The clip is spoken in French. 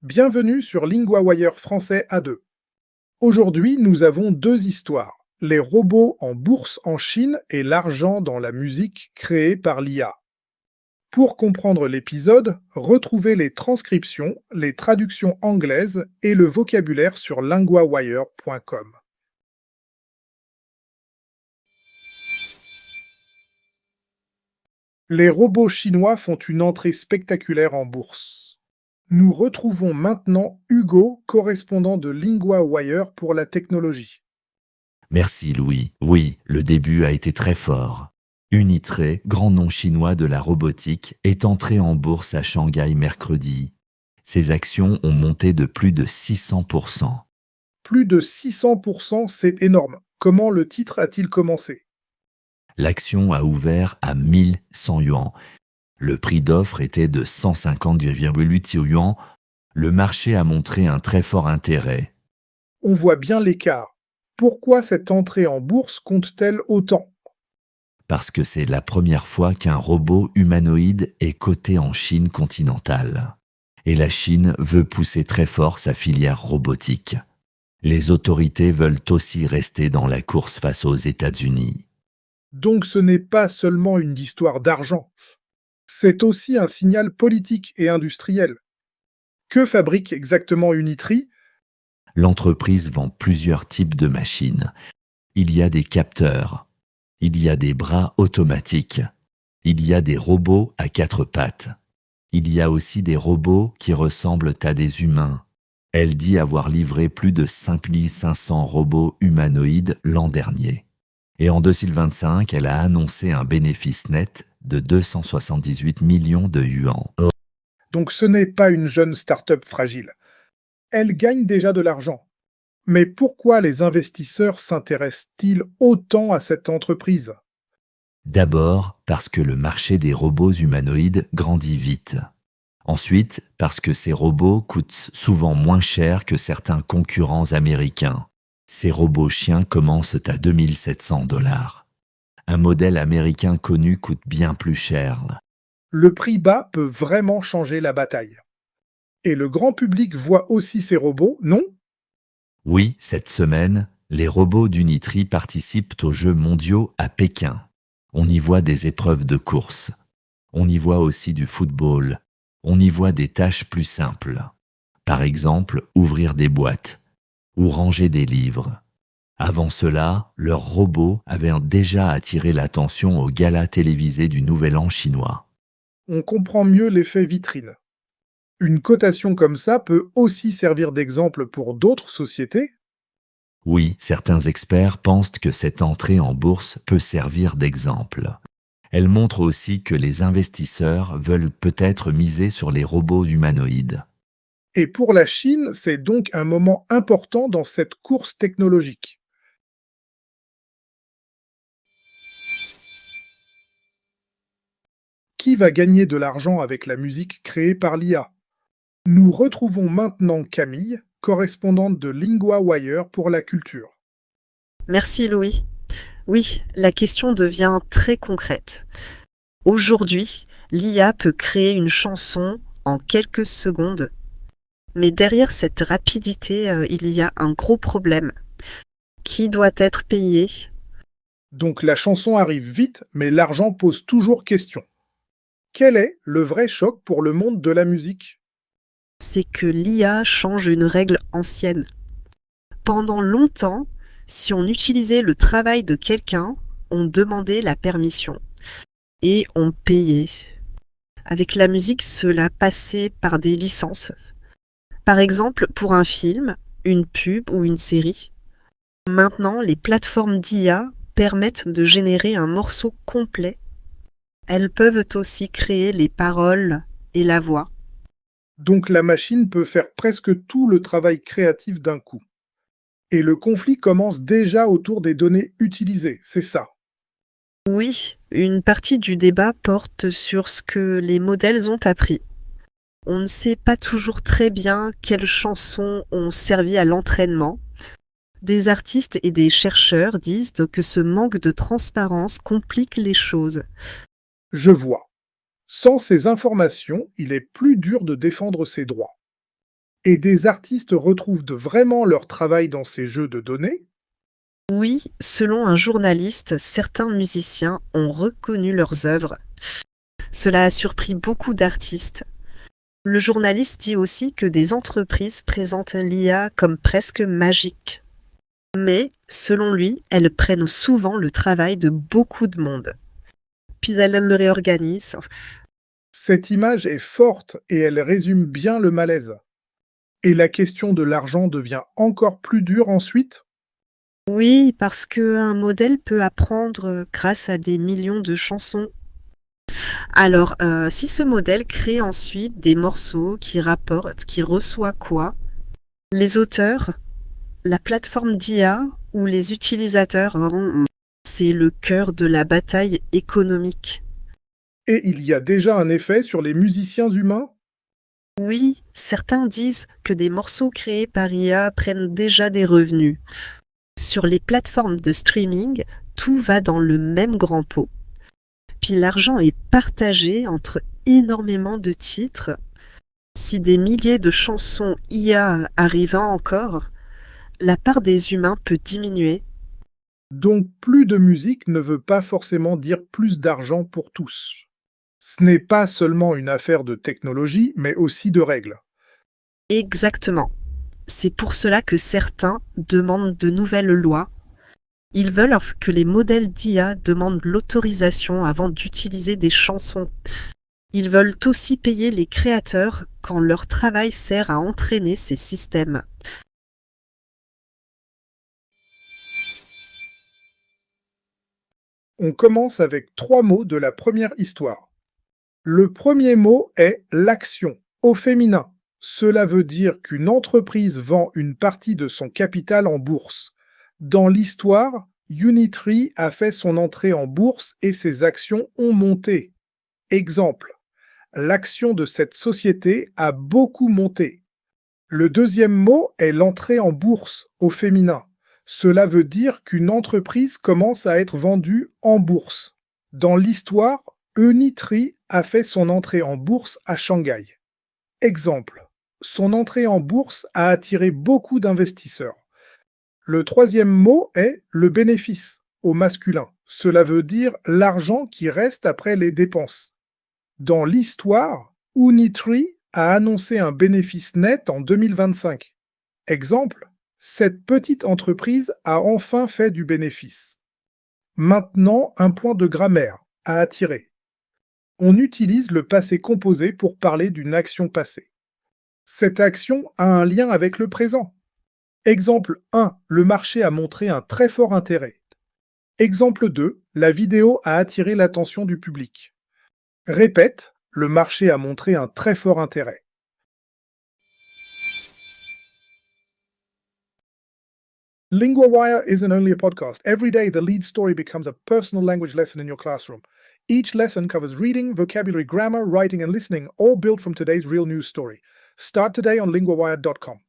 Bienvenue sur LinguaWire français A2. Aujourd'hui, nous avons deux histoires. Les robots en bourse en Chine et l'argent dans la musique créée par l'IA. Pour comprendre l'épisode, retrouvez les transcriptions, les traductions anglaises et le vocabulaire sur linguawire.com. Les robots chinois font une entrée spectaculaire en bourse. Nous retrouvons maintenant Hugo, correspondant de LinguaWire pour la technologie. Merci Louis. Oui, le début a été très fort. Unitre, grand nom chinois de la robotique, est entré en bourse à Shanghai mercredi. Ses actions ont monté de plus de 600%. Plus de 600%, c'est énorme. Comment le titre a-t-il commencé? L'action a ouvert à 1100 yuan. Le prix d'offre était de 150,8 yuan. Le marché a montré un très fort intérêt. On voit bien l'écart. Pourquoi cette entrée en bourse compte-t-elle autant? Parce que c'est la première fois qu'un robot humanoïde est coté en Chine continentale. Et la Chine veut pousser très fort sa filière robotique. Les autorités veulent aussi rester dans la course face aux États-Unis. Donc ce n'est pas seulement une histoire d'argent. C'est aussi un signal politique et industriel. Que fabrique exactement Unitree? L'entreprise vend plusieurs types de machines. Il y a des capteurs. Il y a des bras automatiques. Il y a des robots à 4 pattes. Il y a aussi des robots qui ressemblent à des humains. Elle dit avoir livré plus de 5500 robots humanoïdes l'an dernier. Et en 2025, elle a annoncé un bénéfice net de 278 millions de yuan. Donc ce n'est pas une jeune start-up fragile. Elle gagne déjà de l'argent. Mais pourquoi les investisseurs s'intéressent-ils autant à cette entreprise? D'abord, parce que le marché des robots humanoïdes grandit vite. Ensuite, parce que ces robots coûtent souvent moins cher que certains concurrents américains. Ces robots chiens commencent à 2700 $. Un modèle américain connu coûte bien plus cher. Le prix bas peut vraiment changer la bataille. Et le grand public voit aussi ces robots, non? Oui, cette semaine, les robots d'Unitree participent aux Jeux mondiaux à Pékin. On y voit des épreuves de course. On y voit aussi du football. On y voit des tâches plus simples. Par exemple, ouvrir des boîtes ou ranger des livres. Avant cela, leurs robots avaient déjà attiré l'attention au gala télévisé du Nouvel An chinois. On comprend mieux l'effet vitrine. Une cotation comme ça peut aussi servir d'exemple pour d'autres sociétés? Oui, certains experts pensent que cette entrée en bourse peut servir d'exemple. Elle montre aussi que les investisseurs veulent peut-être miser sur les robots humanoïdes. Et pour la Chine, c'est donc un moment important dans cette course technologique. Qui va gagner de l'argent avec la musique créée par l'IA? Nous retrouvons maintenant Camille, correspondante de LinguaWire pour la culture. Merci Louis. Oui, la question devient très concrète. Aujourd'hui, l'IA peut créer une chanson en quelques secondes. Mais derrière cette rapidité, il y a un gros problème. Qui doit être payé? Donc la chanson arrive vite, mais l'argent pose toujours question. Quel est le vrai choc pour le monde de la musique? C'est que l'IA change une règle ancienne. Pendant longtemps, si on utilisait le travail de quelqu'un, on demandait la permission. Et on payait. Avec la musique, cela passait par des licences. Par exemple, pour un film, une pub ou une série. Maintenant, les plateformes d'IA permettent de générer un morceau complet. Elles peuvent aussi créer les paroles et la voix. Donc la machine peut faire presque tout le travail créatif d'un coup. Et le conflit commence déjà autour des données utilisées, c'est ça. Oui, une partie du débat porte sur ce que les modèles ont appris. On ne sait pas toujours très bien quelles chansons ont servi à l'entraînement. Des artistes et des chercheurs disent que ce manque de transparence complique les choses. Je vois. Sans ces informations, il est plus dur de défendre ses droits. Et des artistes retrouvent vraiment leur travail dans ces jeux de données? Oui, selon un journaliste, certains musiciens ont reconnu leurs œuvres. Cela a surpris beaucoup d'artistes. Le journaliste dit aussi que des entreprises présentent l'IA comme presque magique. Mais, selon lui, elles prennent souvent le travail de beaucoup de monde. Puis elles le réorganisent. Cette image est forte et elle résume bien le malaise. Et la question de l'argent devient encore plus dure ensuite? Oui, parce qu'un modèle peut apprendre grâce à des millions de chansons. Alors, si ce modèle crée ensuite des morceaux qui rapportent, qui reçoit quoi? Les auteurs, la plateforme d'IA ou les utilisateurs, hein, c'est le cœur de la bataille économique. Et il y a déjà un effet sur les musiciens humains? Oui, certains disent que des morceaux créés par IA prennent déjà des revenus. Sur les plateformes de streaming, tout va dans le même grand pot. Puis l'argent est partagé entre énormément de titres. Si des milliers de chansons IA arrivent encore, la part des humains peut diminuer. Donc plus de musique ne veut pas forcément dire plus d'argent pour tous. Ce n'est pas seulement une affaire de technologie, mais aussi de règles. Exactement. C'est pour cela que certains demandent de nouvelles lois. Ils veulent que les modèles d'IA demandent l'autorisation avant d'utiliser des chansons. Ils veulent aussi payer les créateurs quand leur travail sert à entraîner ces systèmes. On commence avec 3 mots de la première histoire. Le premier mot est l'action, au féminin. Cela veut dire qu'une entreprise vend une partie de son capital en bourse. Dans l'histoire, Unitree a fait son entrée en bourse et ses actions ont monté. Exemple, l'action de cette société a beaucoup monté. Le deuxième mot est l'entrée en bourse, au féminin. Cela veut dire qu'une entreprise commence à être vendue en bourse. Dans l'histoire, Unitree a fait son entrée en bourse à Shanghai. Exemple, son entrée en bourse a attiré beaucoup d'investisseurs. Le troisième mot est le bénéfice, au masculin. Cela veut dire l'argent qui reste après les dépenses. Dans l'histoire, Unitree a annoncé un bénéfice net en 2025. Exemple, cette petite entreprise a enfin fait du bénéfice. Maintenant, un point de grammaire à attirer. On utilise le passé composé pour parler d'une action passée. Cette action a un lien avec le présent. Exemple 1, le marché a montré un très fort intérêt. Exemple 2, la vidéo a attiré l'attention du public. Répète, le marché a montré un très fort intérêt. LinguaWire isn't only a podcast. Every day, the lead story becomes a personal language lesson in your classroom. Each lesson covers reading, vocabulary, grammar, writing, and listening, all built from today's real news story. Start today on linguawire.com.